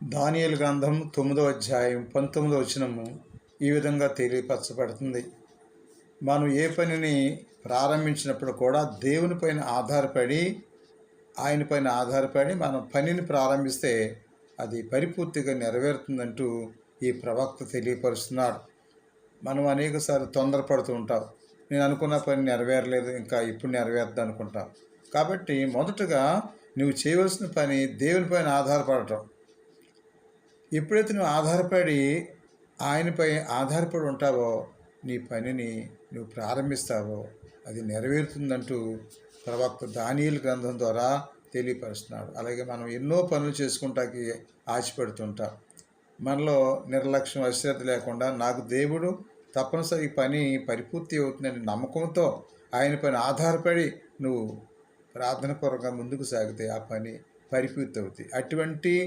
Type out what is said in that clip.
దానియేలు గ్రంథం 9వ అధ్యాయం 19వ వచనము ఈ విధంగా తెలియపరచబడుతుంది. మనం ఏ పనిని ప్రారంభించినప్పుడు కూడా ఆయన పైన ఆధారపడి మనం పనిని ప్రారంభిస్తే అది పరిపూర్తిగా నెరవేరుతుందంటూ ఈ ప్రవక్త తెలియపరుస్తున్నాడు. మనం అనేకసార్లు తొందరపడుతూ ఉంటాం. నేను అనుకున్న పని నెరవేరలేదు, ఇంకా ఇప్పుడు నెరవేరుద్ది అనుకుంటాం. కాబట్టి మొదటగా నువ్వు చేయవలసిన పని దేవుని పైన ఆధారపడటం. ఎప్పుడైతే నువ్వు ఆయనపై ఆధారపడి ఉంటావో, నీ పనిని నువ్వు ప్రారంభిస్తావో అది నెరవేరుతుందంటూ ప్రవక్త దానియేలు గ్రంథం ద్వారా తెలియపరుస్తున్నాడు. అలాగే మనం ఎన్నో పనులు చేసుకుంటానికి ఆశపడుతుంటాం. మనలో నిర్లక్ష్యం, అశ్రద్ధ లేకుండా నాకు దేవుడు తప్పనిసరి ఈ పని పరిపూర్తి అవుతుందని నమ్మకంతో ఆయన పైన ఆధారపడి నువ్వు ప్రార్థనాపూర్వకంగా ముందుకు సాగితే ఆ పని పరిపూర్తి అవుతుంది. అటువంటి